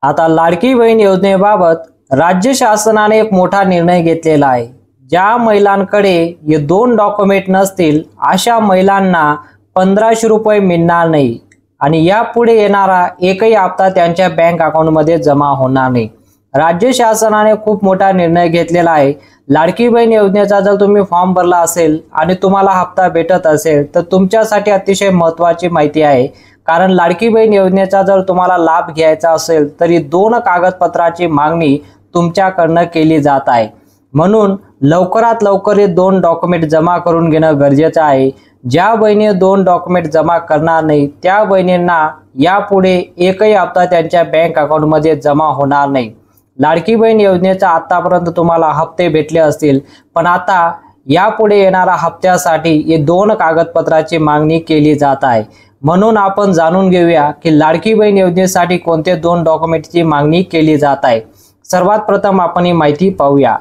आता लाडकी बहीण योजनेबाबत राज्य शासनाने एक मोठा निर्णय घेतलेला आहे। ज्या महिलांकडे हे 2 डॉक्युमेंट नसतील अशा महिलांना 1500 रुपये मिळणार नाही आणि यापुढे येणारा एकही हप्ता त्यांच्या बँक अकाउंटमध्ये जमा होणार नाही। राज्य शासनाने खूप मोठा निर्णय घेतलेला आहे। लाडकी बहीण योजनेचा जर तुम्ही फॉर्म भरला असेल आणि तुम्हाला हप्ता भेटत असेल तर तुमच्यासाठी अतिशय महत्त्वाची माहिती आहे। कारण लाडकी बहीण योजनेचा जर तुम्हाला लाभ घ्यायचा असेल तरी 2 कागदपत्राची मागणी तुमच्याकडनं केली जात आहे। म्हणून लवकरात लवकर हे 2 डॉक्युमेंट जमा करून घेणं गरजेचं आहे। ज्या बहिणी 2 डॉक्युमेंट जमा करणार नाही त्या बहिणींना यापुढे एकही हप्ता त्यांच्या बँक अकाउंटमध्ये जमा होणार नाही। लाडकी बहीण योजनेचा आतापर्यंत तुम्हाला हप्ते भेटले असतील, पण आता यापुढे येणाऱ्या हप्त्यासाठी हे 2 कागदपत्राची मागणी केली जात आहे। म्हणून आपण जाणून घेऊया की लाडकी बहीण योजनेसाठी कोणते 2 डॉक्युमेंटची मागणी केली जात आहे। सर्वात प्रथम आपण ही माहिती पाहूया।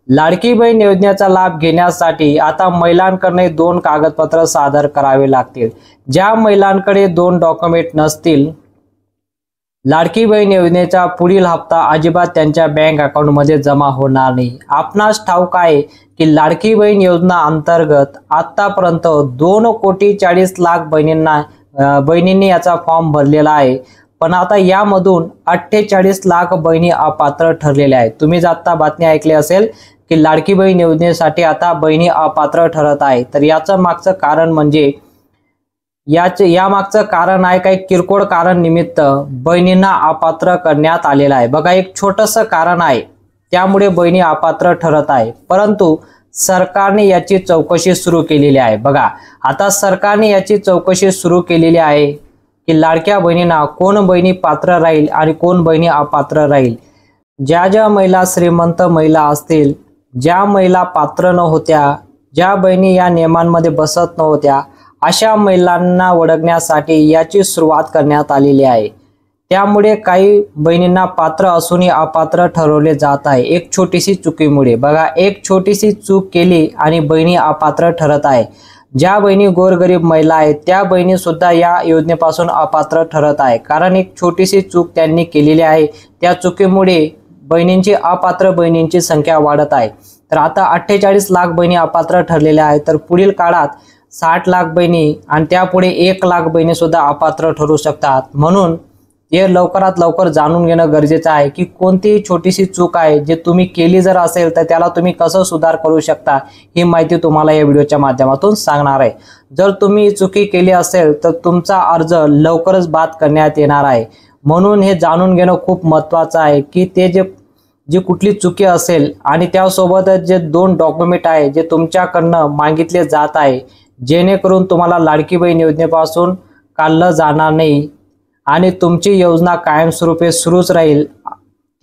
लाडकी बहीण योजनेचा लाभ घेण्यासाठी आता महिलांकडे 2 कागदपत्र सादर करावे लागतील। ज्या महिलांकडे 2 डॉक्युमेंट नसतील लाडकी बहीण योजनेचा पुढील हप्ता अजिबात त्यांच्या बँक अकाउंटमध्ये जमा होणार नाही। आपणास ठाऊक आहे की लाडकी बहीण योजना अंतर्गत आतापर्यंत 2,40,00,000 बहिणींनी याचा फॉर्म भरलेला आहे, पण आता यामधून 48,00,000 बहिणी अपात्र ठरलेल्या आहेत। तुम्ही आता बातमी ऐकली असेल की लाडकी बहीण योजनेसाठी आता बहिणी अपात्र ठरत आहे। तर याचं मागचं कारण म्हणजे यामागचं कारण आहे काही किरकोळ कारण निमित्त बहिणींना अपात्र करण्यात आलेलं आहे। बघा, एक छोटंसं कारण आहे त्यामुळे बहिणी अपात्र ठरत आहे, परंतु सरकारने याची चौकशी सुरू केलेली आहे। बघा, आता सरकारने याची चौकशी सुरू केलेली आहे की लाडक्या बहिणींना कोण बहिणी पात्र राहील आणि कोण बहिणी अपात्र राहील। ज्या महिला श्रीमंत महिला असतील, ज्या महिला पात्र न होत्या, ज्या बहिणी या नियमांमध्ये बसत नव्हत्या, अशा महिलांना ओळखण्यासाठी याची सुरुवात करण्यात आलेली आहे। त्यामुळे काही बहिणींना पात्र असूनही अपात्र ठरवले जात आहे एक छोटीशी चुकीमुळे। बघा, एक छोटीशी चूक केली आणि बहिणी अपात्र ठरत आहे। ज्या बहिणी गोरगरीब महिला आहेत त्या बहिणी सुद्धा या योजनेपासून अपात्र ठरत आहे, कारण एक छोटीशी चूक त्यांनी केलेली आहे। त्या चुकीमुळे अपात्र बहिणींची संख्या वाढत आहे। तर आता 48,00,000 बहिणी अपात्र ठरलेल्या आहेत, तर पुढील काळात 60,00,000 बहिणी आणि त्यापुढे 1,00,000 बहिणी सुद्धा अपात्र ठरू शकतात। म्हणून हे लवकरात लवकर जाणून घेणं गरजेचं आहे की कोणतीही छोटीशी चूक आहे जे तुम्ही केली जर असेल तर त्याला तुम्ही कसं सुधार करू शकता, ही माहिती तुम्हाला या व्हिडिओच्या माध्यमातून सांगणार आहे। जर तुम्ही चुकी केली असेल तर तुमचा अर्ज लवकरच बाद करण्यात येणार आहे। म्हणून हे जाणून घेणं खूप महत्त्वाचं आहे की ते जी कुठली चुकी असेल आणि त्यासोबतच जे 2 डॉक्युमेंट आहे जे तुमच्याकडनं मागितले जात आहे, जेणेकरून तुम्हाला लाडकी बहीण योजनेपासून काढलं जाणार नाही आणि तुमची योजना कायमस्वरूपी सुरूच राहील।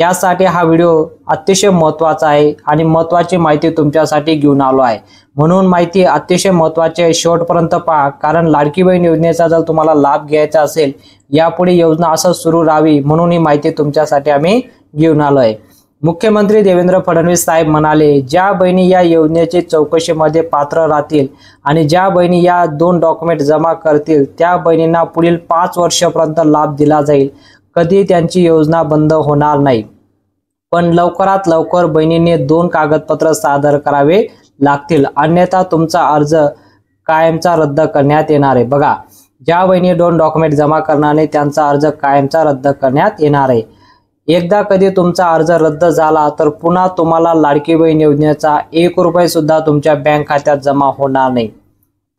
त्यासाठी हा व्हिडिओ अतिशय महत्त्वाचा आहे आणि महत्त्वाची माहिती तुमच्यासाठी घेऊन आलो आहे। म्हणून माहिती अतिशय महत्त्वाची आहे, शेवटपर्यंत पहा, कारण लाडकी बहीण योजनेचा जर तुम्हाला लाभ घ्यायचा असेल, यापुढे योजना असं सुरू राहावी म्हणून ही माहिती तुमच्यासाठी आम्ही घेऊन आलो आहे। मुख्यमंत्री देवेंद्र फडणवीस साहेब म्हणाले, ज्या बहिणी या योजनेची चौकशीमध्ये पात्र राहतील आणि ज्या बहिणी या 2 डॉक्युमेंट जमा करतील त्या बहिणींना पुढील 5 वर्षापर्यंत लाभ दिला जाईल। कधी त्यांची योजना बंद होणार नाही, पण लवकरात लवकर बहिणींनी 2 कागदपत्र सादर करावे लागतील, अन्यथा तुमचा अर्ज कायमचा रद्द करण्यात येणार आहे। बघा, ज्या बहिणी 2 डॉक्युमेंट जमा करणार नाही त्यांचा अर्ज कायमचा रद्द करण्यात येणार आहे। एकदा कधी तुमचा अर्ज रद्द झाला तर पुन्हा तुम्हाला लाडकी बहीण योजनेचा 1 रुपया सुद्धा तुमच्या बँक खात्यात जमा होणार नाही।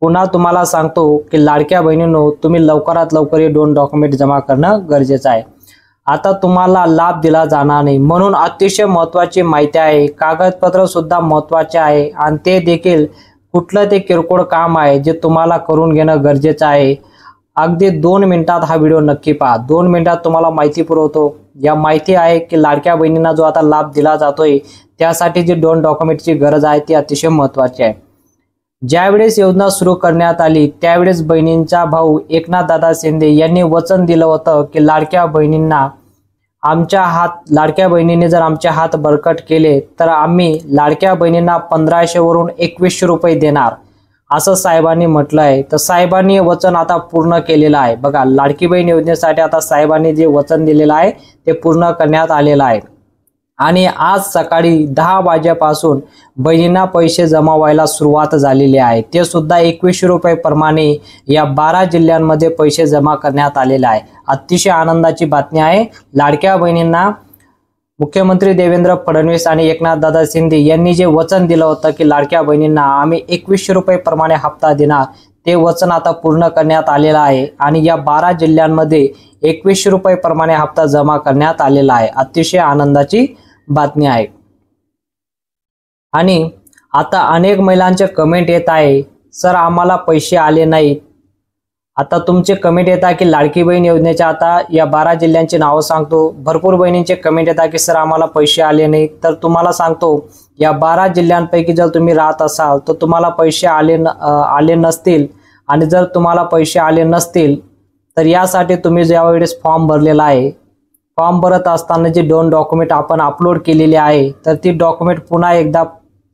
पुन्हा तुम्हाला सांगतो की लाडक्या बहिणींनो, तुम्ही लवकरात लवकर हे 2 डॉक्युमेंट जमा करणं गरजेचं आहे। आता तुम्हाला लाभ दिला जाणार नाही, म्हणून अतिशय महत्त्वाची माहिती आहे। कागदपत्र सुद्धा महत्त्वाचे आहे आणि ते देखील कुठलं ते किरकोळ काम आहे जे तुम्हाला करून घेणं गरजेचं आहे। अगदी 2 मिनिटात हा व्हिडिओ नक्की पहा। 2 मिनिटात तुम्हाला माहिती पुरवतो। या माहिती आहे की लाडक्या बहिणींना जो आता लाभ दिला जातोय त्यासाठी जी 2 डॉक्युमेंटची गरज आहे ती अतिशय महत्त्वाची आहे। ज्यावेळेस योजना सुरू करण्यात आली त्यावेळेस बहिणींचा भाऊ एकनाथदादा शिंदे यांनी वचन दिलं होतं की लाडक्या बहिणींनी जर आमचे हात बळकट केले तर आम्ही लाडक्या बहिणींना 1500 वरून 2100 रुपये देणार। असं साहेबांनी म्हटलं आहे। तर साहेबांनी वचन आता पूर्ण केलेलं आहे। बघा, लाडकी बहीण योजनेसाठी आता साहेबांनी जे वचन दिलेलं आहे ते पूर्ण करण्यात आलेलं आहे आणि आज सकाळी 10 वाजेपासून बहिणींना पैसे जमा व्हायला सुरुवात झालेली आहे। ते सुद्धा 2100 रुपये प्रमाणे या 12 जिल्ह्यांमध्ये पैसे जमा करण्यात आलेले आहे। अतिशय आनंदाची बातमी आहे। लाडक्या बहिणींना मुख्यमंत्री देवेंद्र फडणवीस आणि एकनाथदादा शिंदे यांनी जे वचन दिलं होतं की लाडक्या बहिणींना आम्ही 2100 रुपये प्रमाणे हप्ता देणार, ते वचन आता पूर्ण करण्यात आलेलं आहे आणि या 12 जिल्ह्यांमध्ये 2100 रुपये प्रमाणे हप्ता जमा करण्यात आलेला आहे। अतिशय आनंदाची बातमी आहे। आणि आता अनेक महिलांचे कमेंट येत आहे, सर आम्हाला पैसे आले नाहीत। आता तुमचे कमेंट येतात की लाडकी बहीण योजनेच्या आता या 12 जिल्ह्यांची नावं सांगतो। भरपूर बहिणींचे कमेंट येतात की सर आम्हाला पैसे आले नाहीत। तर तुम्हाला सांगतो, या 12 जिल्ह्यांपैकी जर तुम्ही राहत असाल तर तुम्हाला पैसे आले नसतील आणि जर तुम्हाला पैसे आले नसतील तर यासाठी तुम्ही ज्यावेळेस फॉर्म भरलेला आहे, फॉर्म भरत असताना जे 2 डॉक्युमेंट आपण अपलोड केलेले आहे तर ती डॉक्युमेंट पुन्हा एकदा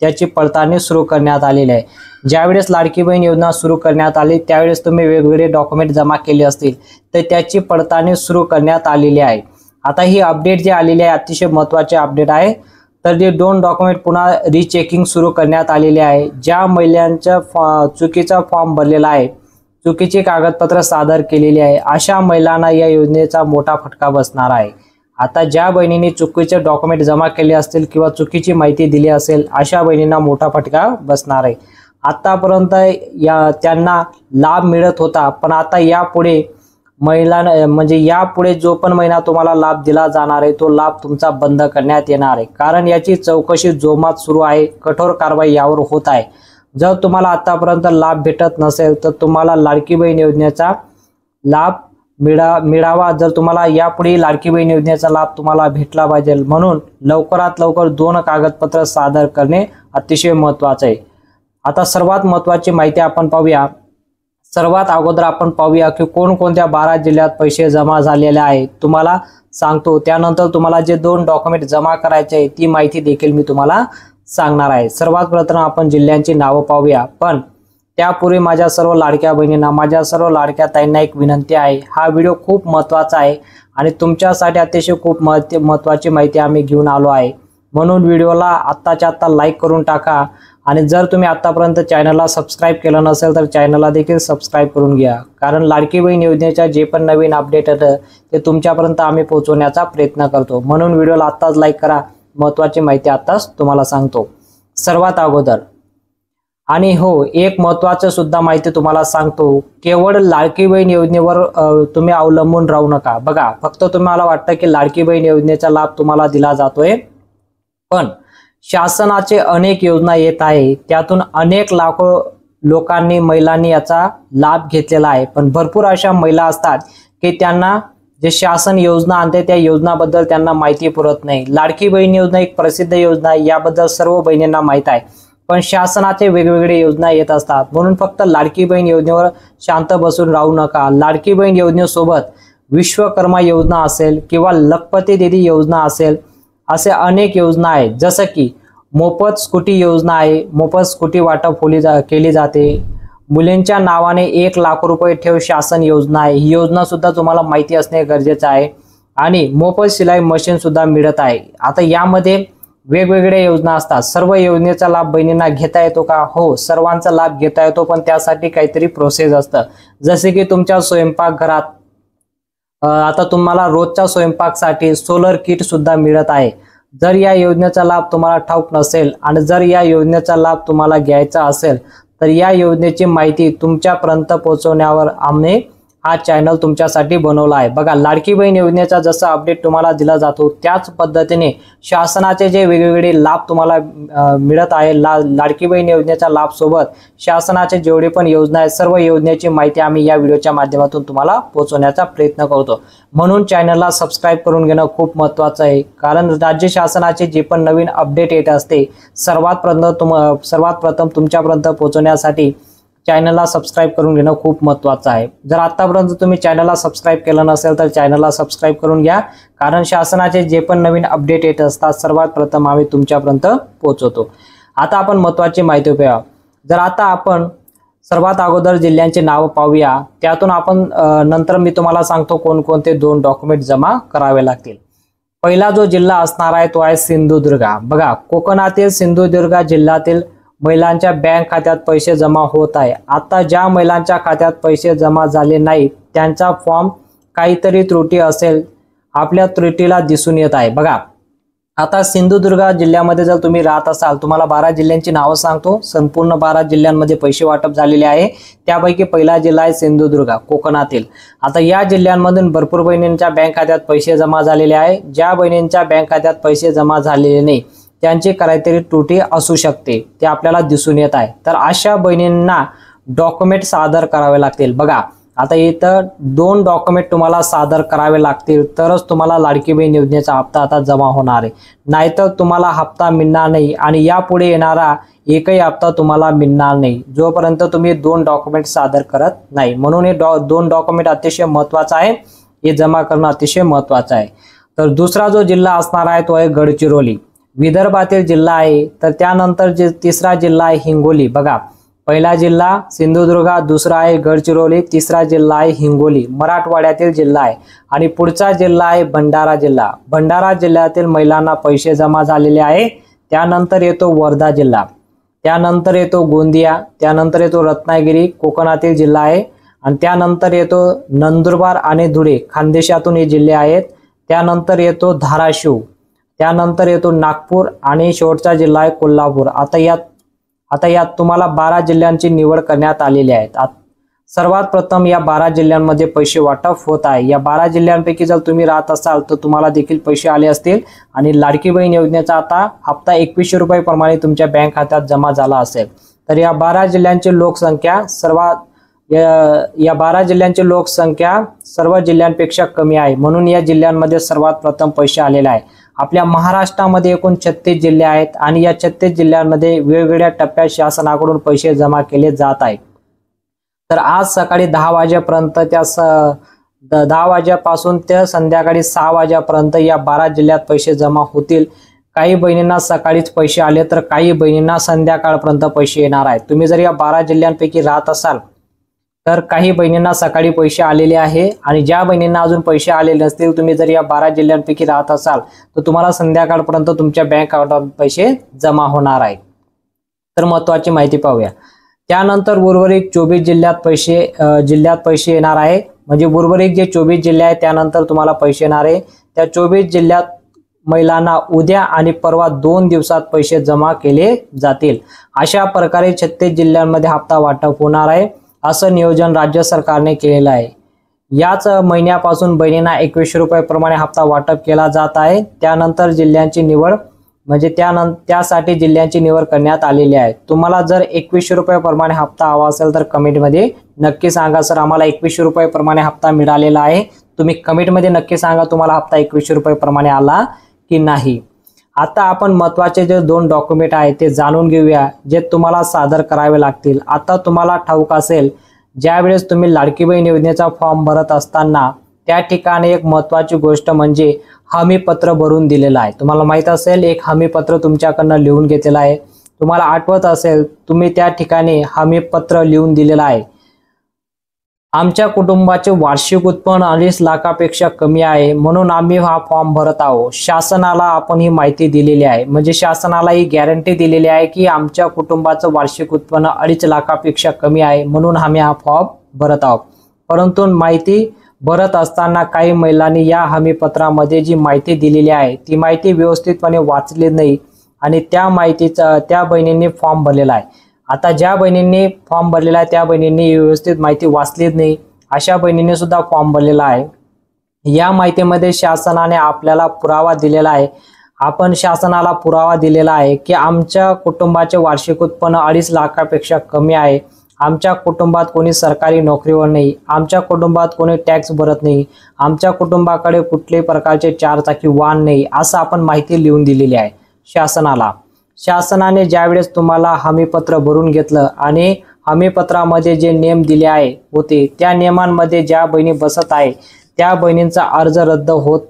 त्याची पडताळणी सुरू करण्यात आलेली आहे। ज्यावेळेस लाडकी बहीण योजना सुरू करण्यात आली त्यावेळेस तुम्ही वेगवेगळे डॉक्युमेंट जमा केले असतील तर त्याची पडताळणी सुरू करण्यात आलेली आहे। आता ही अपडेट जी आलेली आहे अतिशय महत्त्वाची अपडेट आहे। तर जे 2 डॉक्युमेंट पुन्हा रिचेकिंग सुरू करण्यात आलेले आहे। ज्या महिलांचा चुकीचा फॉर्म भरलेला आहे, चुकीची कागदपत्र सादर केलेली आहे, अशा महिलांना या योजनेचा मोठा फटका बसणार आहे। आता ज्या बहिणींनी चुकीचे डॉक्युमेंट जमा केले असतील किंवा चुकीची माहिती दिली असेल अशा बहिणींना मोठा फटका बसणार आहे। आतापर्यंत त्यांना लाभ मिळत होता, पण आता यापुढे यापुढे जो पण महिना तुम्हाला लाभ दिला जाणार आहे तो लाभ तुमचा बंद करण्यात येणार आहे। कारण याची चौकशी जोमात सुरू आहे, कठोर कारवाई यावर होत आहे। जर तुम्हाला आतापर्यंत लाभ भेटत नसेल तर तुम्हाला लाडकी बहीण योजनेचा लाभ मिळावा। जर तुम्हाला यापुढे लाडकी बहीण योजनेचा लाभ तुम्हाला भेटला पाहिजे म्हणून लवकरात लवकर 2 कागदपत्र सादर करणे अतिशय महत्त्वाचे आहे। आता सर्वात महत्त्वाची माहिती आपण पाहूया। सर्वात अगोदर आपण पाहूया की कोणकोणत्या 12 जिल्ह्यात पैसे जमा झालेले आहेत तुम्हाला सांगतो। त्यानंतर तुम्हाला जे 2 डॉक्युमेंट जमा करायचे आहे ती माहिती देखील मी तुम्हाला सांगणार आहे। सर्वात प्रथम आपण जिल्ह्यांची नावं पाहूया, पण त्यापूर्वी माझ्या सर्व लाडक्या बहिणींना, माझ्या सर्व लाडक्या ताईंना एक विनंती आहे। हा व्हिडिओ खूप महत्त्वाचा आहे आणि तुमच्यासाठी अतिशय खूप महत्त्वाची माहिती आम्ही घेऊन आलो आहे, म्हणून व्हिडिओला आत्ताच्या आत्ता लाईक करून टाका आणि जर तुम्ही आतापर्यंत चॅनलला सबस्क्राईब केलं नसेल तर चॅनलला देखील सबस्क्राईब करून घ्या। कारण लाडकी बहीण योजनेच्या जे पण नवीन अपडेट येतं ते तुमच्यापर्यंत आम्ही पोहोचवण्याचा प्रयत्न करतो, म्हणून व्हिडिओला आत्ताच लाईक करा। महत्त्वाची माहिती आत्ताच तुम्हाला सांगतो सर्वात अगोदर। आणि हो, एक महत्त्वाचं सुद्धा माहिती तुम्हाला सांगतो, केवळ लाडकी बहीण योजनेवर तुम्ही अवलंबून राहू नका। बघा, फक्त तुम्हाला वाटतं की लाडकी बहीण योजनेचा लाभ तुम्हाला दिला जातोय, पण शासनाचे अनेक योजना येत आहे, त्यातून अनेक लाखो लोकांनी, महिलांनी याचा लाभ घेतलेला आहे। पण भरपूर अशा महिला असतात की त्यांना जे शासन योजना आणते त्या योजनाबद्दल त्यांना माहिती पुरत नाही। लाडकी बहीण योजना एक प्रसिद्ध योजना आहे, याबद्दल सर्व बहिणींना माहित आहे, पण शासनाचे वेगवेगळे योजना येत असतात, म्हणून फक्त लाडकी बहीण योजनेवर शांत बसून राहू नका। लाडकी बहीण योजनेसोबत विश्वकर्मा योजना असेल किंवा लखपती दीदी योजना असेल, असे अनेक योजना आहेत। जसं की मोफत स्कूटी योजना आहे, मोफत स्कूटी वाटप केली जाते। मुलींच्या नावाने 1 लाख रुपये ठेव शासन योजना आहे, ही योजना सुद्धा तुम्हाला माहिती असणे गरजेचं आहे। आणि मोफत शिलाई मशीन सुद्धा मिळत आहे। आता यामध्ये वेगवेगळ्या योजना असतात, सर्व योजनेचा लाभ बहिणींना घेता येतो का? हो, सर्वांचा लाभ घेता येतो, पण त्यासाठी काहीतरी प्रोसेस असतं। जसे की तुमच्या स्वयंपाकघरात आता तुम्हाला रोजच्या स्वयंपाकसाठी सोलर किट सुद्धा मिळत आहे। जर या योजनेचा लाभ तुम्हाला ठाऊक नसेल आणि जर या योजनेचा लाभ तुम्हाला घ्यायचा असेल तर या योजनेची माहिती तुमच्यापर्यंत पोहोचवण्यावर आम्ही हा चॅनल तुमच्यासाठी बनवला आहे। बघा, लाडकी बहीण योजनेचा जसा अपडेट तुम्हाला दिला जातो त्याच पद्धतीने शासनाचे जे वेगवेगळे लाभ तुम्हाला मिळत आहे, लाडकी बहीण योजनेचा लाभ सोबत शासनाचे जेवढे पण योजना आहेत सर्व योजनेची माहिती आम्ही या व्हिडिओच्या माध्यमातून तुम्हाला पोहोचवण्याचा प्रयत्न करतो। म्हणून चॅनलला सबस्क्राईब करून घेणं खूप महत्त्वाचं आहे, कारण राज्य शासनाचे जे पण नवीन अपडेट येत असते सर्वात प्रथम तुमच्यापर्यंत पोहोचवण्यासाठी चॅनलला सबस्क्राईब करून घेणं खूप महत्त्वाचं आहे। जर आतापर्यंत तुम्ही चॅनलला सबस्क्राईब केलं नसेल तर चॅनलला सबस्क्राईब करून घ्या, कारण शासनाचे जे पण नवीन अपडेट येत असतात सर्वात प्रथम आम्ही तुमच्यापर्यंत पोहोचवतो। आता आपण महत्त्वाची माहिती पाहूया। जर आता आपण सर्वात अगोदर जिल्ह्यांची नावं पाहूया, त्यातून आपण नंतर मी तुम्हाला सांगतो कोणकोणते 2 डॉक्युमेंट जमा करावे लागतील। पहिला जो जिल्हा असणार आहे तो आहे सिंधुदुर्ग। बघा, कोकणातील सिंधुदुर्ग जिल्ह्यातील महिलांच्या बँक खात्यात पैसे जमा होत आहे। आता ज्या महिलांच्या खात्यात पैसे जमा झाले नाहीत त्यांचा फॉर्म काहीतरी त्रुटी असेल, आपल्या त्रुटीला दिसून येत आहे। बघा, आता सिंधुदुर्ग जिल्ह्यामध्ये जर तुम्ही राहत असाल, तुम्हाला 12 जिल्ह्यांची नावं सांगतो। संपूर्ण 12 जिल्ह्यांमध्ये पैसे वाटप झालेले आहे, त्यापैकी पहिला जिल्हा आहे सिंधुदुर्ग कोकणातील। आता या जिल्ह्यांमधून भरपूर बहिणींच्या बँक खात्यात पैसे जमा झालेले आहे। ज्या बहिणींच्या बँक खात्यात पैसे जमा झालेले नाही त्यांची काहीतरी त्रुटी असू शकते, ते आपल्याला दिसून येत आहे। तर अशा बहिणींना डॉक्युमेंट सादर करावे लागतील। बघा, आता इथं 2 डॉक्युमेंट तुम्हाला सादर करावे लागतील तरच तुम्हाला लाडकी बहीण योजनेचा हप्ता आता जमा होणार आहे, नाहीतर तुम्हाला हप्ता मिळणार नाही आणि यापुढे येणारा एकही हप्ता तुम्हाला मिळणार नाही जोपर्यंत तुम्ही 2 डॉक्युमेंट सादर करत नाही। म्हणून हे 2 डॉक्युमेंट अतिशय महत्त्वाचं आहे, हे जमा करणं अतिशय महत्त्वाचं आहे। तर दुसरा जो जिल्हा असणार आहे तो आहे गडचिरोली, विदर्भातील जिल्हा आहे। तर त्यानंतर तिसरा जिल्हा आहे हिंगोली। बघा, पहिला जिल्हा सिंधुदुर्ग, दुसरा आहे गडचिरोली, तिसरा जिल्हा आहे हिंगोली, मराठवाड्यातील जिल्हा आहे। आणि पुढचा जिल्हा आहे भंडारा जिल्हा। भंडारा जिल्ह्यातील महिलांना पैसे जमा झालेले आहे। त्यानंतर येतो वर्धा जिल्हा, त्यानंतर येतो गोंदिया, त्यानंतर येतो रत्नागिरी कोकणातील जिल्हा आहे, आणि त्यानंतर येतो नंदुरबार आणि धुळे खानदेशातून हे जिल्हे आहेत। त्यानंतर येतो धाराशिव, त्यानंतर येतो नागपूर आणि शेवटचा जिल्हा आहे कोल्हापूर। आता यात तुम्हाला 12 जिल्ह्यांची निवड करण्यात आलेली आहे। सर्वात प्रथम या 12 जिल्ह्यांमध्ये पैसे वाटप होत आहे। या 12 जिल्ह्यांपैकी जर तुम्ही राहत असाल तर तुम्हाला देखील पैसे आले असतील आणि लाडकी बहीण योजनेचा आता हप्ता 2100 रुपये प्रमाणे तुमच्या बँक खात्यात जमा झाला असेल। तर या 12 जिल्ह्यांची लोकसंख्या सर्व जिल्ह्यांपेक्षा कमी आहे, म्हणून या जिल्ह्यांमध्ये सर्वात प्रथम पैसे आलेले आहे। आपल्या महाराष्ट्रामध्ये एकूण 36 जिल्हे आहेत आणि या 36 जिल्ह्यांमध्ये वेगवेगळ्या टप्प्यात शासनाकडून पैसे जमा केले जात आहेत। तर आज सकाळी 10 वाजेपर्यंत 10 वाजेपासून ते संध्याकाळी 6 वाजेपर्यंत या 12 जिल्ह्यात पैसे जमा होतील। काही बहिणींना सकाळीच पैसे आले तर काही बहिणींना संध्याकाळपर्यंत पैसे येणार आहेत। तुम्ही जर या 12 जिल्ह्यांपैकी राहत असाल तर काही बहिणींना सकाळी पैसे आलेले आहे आणि ज्या बहिणींना अजून पैसे आलेले नसतील, तुम्ही जर या 12 जिल्ह्यांपैकी राहत असाल तर तुम्हाला संध्याकाळपर्यंत तुमच्या बँक अकाउंटवर पैसे जमा होणार आहेत। तर महत्त्वाची माहिती पाहूया। त्यानंतर उर्वरित 24 जिल्ह्यात पैसे येणार आहे, म्हणजे उर्वरित जे 24 जिल्हे आहेत त्यानंतर तुम्हाला पैसे येणार आहे। त्या 24 जिल्ह्यात महिलांना उद्या आणि परवा 2 दिवसात पैसे जमा केले जातील। अशा प्रकारे 36 जिल्ह्यांमध्ये हप्ता वाटप होणार आहे, असं नियोजन राज्य सरकारने केलेलं आहे। याच महिन्यापासून बहिणींना 2100 रुपये प्रमाणे हप्ता वाटप केला जात आहे। त्यानंतर जिल्ह्यांची निवड त्यासाठी जिल्ह्यांची निवड करण्यात आलेली आहे। तुम्हाला जर 2100 रुपये प्रमाणे हप्ता हवा असेल तर कमेंटमध्ये नक्की सांगा, सर आम्हाला 2100 रुपये प्रमाणे हप्ता मिळालेला आहे। तुम्ही कमेंटमध्ये नक्की सांगा तुम्हाला हप्ता 2100 रुपये प्रमाणे आला की नाही। आता आपण महत्त्वाचे जे 2 डॉक्युमेंट आहेत ते जाणून घेऊया, जे तुम्हाला सादर करावे लागतील। आता तुम्हाला ठाऊक असेल, ज्यावेळेस तुम्ही लाडकी बहीण योजनेचा फॉर्म भरत असताना त्या ठिकाणी एक महत्त्वाची गोष्ट म्हणजे हमीपत्र भरून दिलेलं आहे। तुम्हाला माहित असेल, एक हमीपत्र तुमच्याकडनं लिहून घेतलेलं आहे। तुम्हाला आठवत असेल, तुम्ही त्या ठिकाणी हमीपत्र लिहून दिलेलं आहे, आमच्या कुटुंबाचे वार्षिक उत्पन्न 2.5 लाखापेक्षा कमी आहे म्हणून आम्ही हा फॉर्म भरत आहोत। शासनाला आपण ही माहिती दिलेली आहे, म्हणजे शासनाला ही गॅरंटी दिलेली आहे की आमच्या कुटुंबाचं वार्षिक उत्पन्न 2.5 लाखापेक्षा कमी आहे म्हणून आम्ही हा फॉर्म भरत आहोत। परंतु माहिती भरत असताना काही महिलांनी या हमीपत्रामध्ये जी माहिती दिलेली आहे ती माहिती व्यवस्थितपणे वाचली नाही आणि त्या बहिणींनी फॉर्म भरलेला आहे। आता ज्या बहिणींनी फॉर्म भरलेला आहे त्या बहिणींनी व्यवस्थित माहिती वाचलीच नाही, अशा बहिणींनी सुद्धा फॉर्म भरलेला आहे। या माहितीमध्ये शासनाने आपल्याला पुरावा दिलेला आहे, आपण शासनाला पुरावा दिलेला आहे की आमच्या कुटुंबाचे वार्षिक उत्पन्न 2.5 लाखापेक्षा कमी आहे, आमच्या कुटुंबात कोणी सरकारी नोकरीवर नाही, आमच्या कुटुंबात कोणी टॅक्स भरत नाही, आमच्या कुटुंबाकडे कुठल्याही प्रकारचे 4 चाकी वाहन नाही, असं आपण माहिती लिहून दिलेली आहे शासनाला। शासनाने ज्यावेळेस तुम्हाला हमीपत्र भरून घेतलं आणि हमीपत्रामध्ये जे नियम दिले होते त्या नियमांमध्ये ज्या बहिणी बसत आहे त्या बहिणींचा अर्ज रद्द होत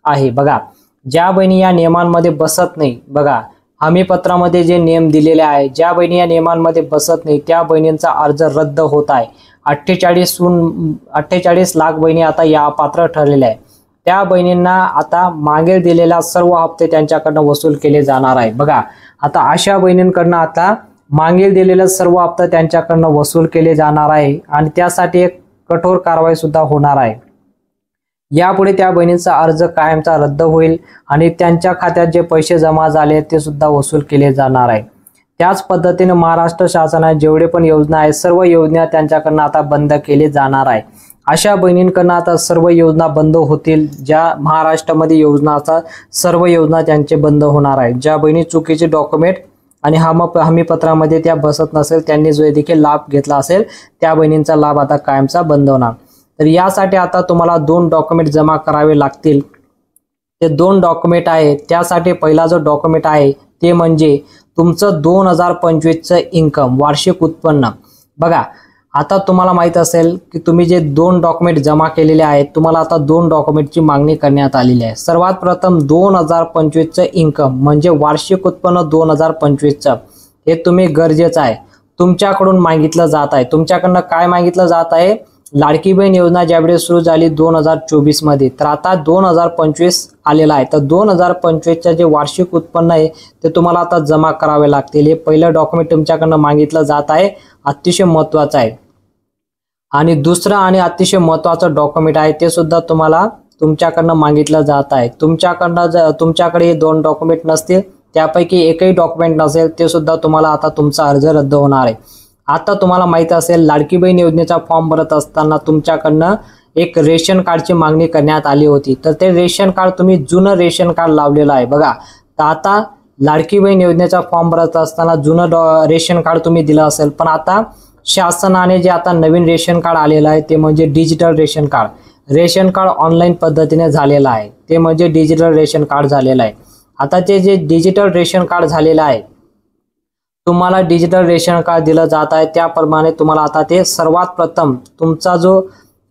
आहे। बघा, ज्या बहिणी या नियमांमध्ये बसत नाही, बघा हमीपत्रामध्ये जे नियम दिलेले आहे, ज्या बहिणी या नियमांमध्ये बसत नाही त्या बहिणींचा अर्ज रद्द होत आहे. 48 लाख बहिणी आता या अपात्र ठरलेल्या आहे. त्या बहिणींना आता मागे दिलेल्या सर्व हप्ते त्यांच्याकडनं वसूल केले जाणार आहे. बघा, आता अशा बहिणींकडनं आता मागे दिलेले सर्व हप्ते त्यांच्याकडनं वसूल केले जाणार आहे आणि त्यासाठी एक कठोर कारवाई सुद्धा होणार आहे. यापुढे त्या बहिणींचा अर्ज कायमचा रद्द होईल आणि त्यांच्या खात्यात जे पैसे जमा झाले ते सुद्धा वसूल केले जाणार आहे. त्याच पद्धतीने महाराष्ट्र शासनाने जेवढे पण योजना आहेत सर्व योजना त्यांच्याकडनं आता बंद केले जाणार आहे. अशा बहिणींकडनं आता सर्व योजना बंद होतील. ज्या महाराष्ट्रामध्ये योजना असतात सर्व योजना त्यांचे बंद होणार आहेत. ज्या बहिणी चुकीचे डॉक्युमेंट आणि हमीपत्रामध्ये त्या बसत नसेल त्यांनी जो देखील लाभ घेतला असेल त्या बहिणींचा लाभ आता कायमचा बंद होणार. तर यासाठी आता तुम्हाला 2 डॉक्युमेंट जमा करावे लागतील. ते 2 डॉक्युमेंट आहे. त्यासाठी पहिला जो डॉक्युमेंट आहे ते म्हणजे तुमचं 2025चं इन्कम, वार्षिक उत्पन्न. बघा, आता तुम्हाला माहित असेल की तुम्ही जे 2 डॉक्युमेंट जमा केलेले आहेत तुम्हाला आता 2 डॉक्युमेंटची मागणी करण्यात आलेली आहे. सर्वात प्रथम 2025चं इन्कम म्हणजे वार्षिक उत्पन्न 2025चं हे तुम्ही गरजेचं आहे तुमच्याकडून मागितलं जात आहे. तुमच्याकडनं काय मागितलं जात आहे? लाडकी बहीण योजना ज्यावेळेस सुरू झाली 2024 मध्ये, तर आता 2025 आलेला आहे. तर 2025चे जे वार्षिक उत्पन्न आहे ते तुम्हाला आता जमा करावे लागतील. हे पहिलं डॉक्युमेंट तुमच्याकडनं मागितलं जात आहे, अतिशय महत्त्वाचं आहे. आणि दुसरं आणि अतिशय महत्त्वाचं डॉक्युमेंट आहे ते सुद्धा तुम्हाला तुमच्याकडनं मागितलं जात आहे. तुमच्याकडे 2 डॉक्युमेंट नसतील त्यापैकी एकही डॉक्युमेंट नसेल ते सुद्धा तुम्हाला आता तुमचा अर्ज रद्द होणार आहे. आता तुम्हाला माहित असेल लाडकी बहीण योजनेचा फॉर्म भरत असताना तुमच्याकडनं एक रेशन कार्डची मागणी करण्यात आली होती. तर ते रेशन कार्ड तुम्ही जुनं रेशन कार्ड लावलेलं आहे. बघा, तर आता लाडकी बहीण योजनेचा फॉर्म भरत असताना जुनं रेशन कार्ड तुम्ही दिलं असेल, पण आता शासनाने जे आता नवीन रेशन कार्ड आलेलं आहे ते म्हणजे digital ration card. Ration card online पद्धतीने झालेलं आहे ते म्हणजे डिजिटल रेशन कार्ड झालेलं आहे. आता ते जे डिजिटल रेशन कार्ड झालेलं आहे तुम्हाला डिजिटल रेशन कार्ड दिलं जात आहे. त्याप्रमाणे तुम्हाला आता ते सर्वात प्रथम तुमचा जो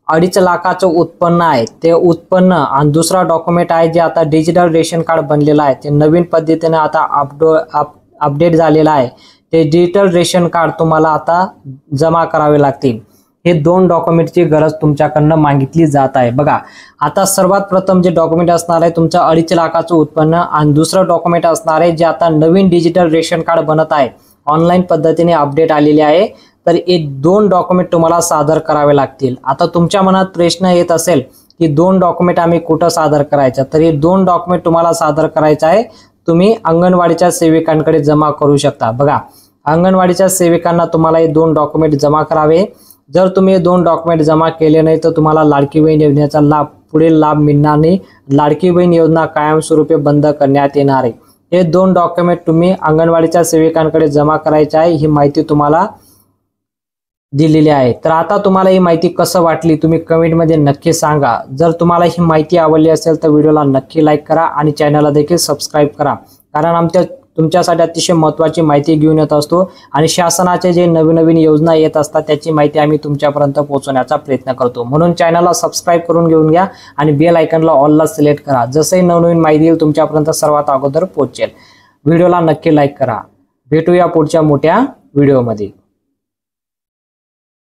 2.5 लाखाचं उत्पन्न आहे ते उत्पन्न आणि दुसरा डॉक्युमेंट आहे जे आता डिजिटल रेशन कार्ड बनलेलं आहे ते नवीन पद्धतीने आता अपडेट झालेलं आहे. ते डिजिटल रेशन कार्ड तुम्हाला आता जमा करावे लागतील. हे 2 डॉक्युमेंटची गरज तुमच्याकडनं मागितली जात आहे. बघा, आता सर्वात प्रथम जे डॉक्युमेंट असणार आहे तुमचं 2.5 लाखाचं उत्पन्न आणि दुसरं डॉक्युमेंट असणार आहे जे आता नवीन डिजिटल रेशन कार्ड बनत आहे, ऑनलाईन पद्धतीने अपडेट आलेली आहे. तर हे 2 डॉक्युमेंट तुम्हाला सादर करावे लागतील. आता तुमच्या मनात प्रश्न येत असेल की 2 डॉक्युमेंट आम्ही कुठं सादर करायचं, तर हे 2 डॉक्युमेंट तुम्हाला सादर करायचं आहे तुम्ही अंगणवाडीच्या सेविकांकडे जमा करू शकता. बघा, अंगणवाडीच्या सेविकांना तुम्हाला हे 2 डॉक्युमेंट जमा करावे. जर तुम्ही 2 डॉक्युमेंट जमा केले नाही तर तुम्हाला लाडकी बहीण योजनेचा पुढील लाभ मिळणार नाही. लाडकी बहीण योजना कायमस्वरूपी बंद करण्यात येणार आहे. हे 2 डॉक्युमेंट तुम्ही अंगणवाडीच्या सेविकांकडे जमा करायचे आहे. ही माहिती तुम्हाला दिलेली आहे. तर आता तुम्हाला ही माहिती कसं वाटली तुम्ही कमेंटमध्ये नक्की सांगा. जर तुम्हाला ही माहिती आवडली असेल तर व्हिडिओला नक्की लाईक करा आणि चॅनलला देखील सबस्क्राईब करा, कारण तुमच्यासाठी अतिशय महत्त्वाची माहिती घेऊन येत असतो आणि शासनाचे जे नवीन योजना येत असतात त्याची माहिती आम्ही तुमच्यापर्यंत पोहोचवण्याचा प्रयत्न करतो. म्हणून चॅनलला सबस्क्राईब करून घेऊन घ्या आणि बेल आयकॉनला ऑलला सिलेक्ट करा. जसंही नवनवीन माहिती येईल तुमच्यापर्यंत सर्वात अगोदर पोहोचेल. व्हिडिओला नक्की लाईक करा. भेटूया पुढच्या मोठ्या व्हिडिओमध्ये.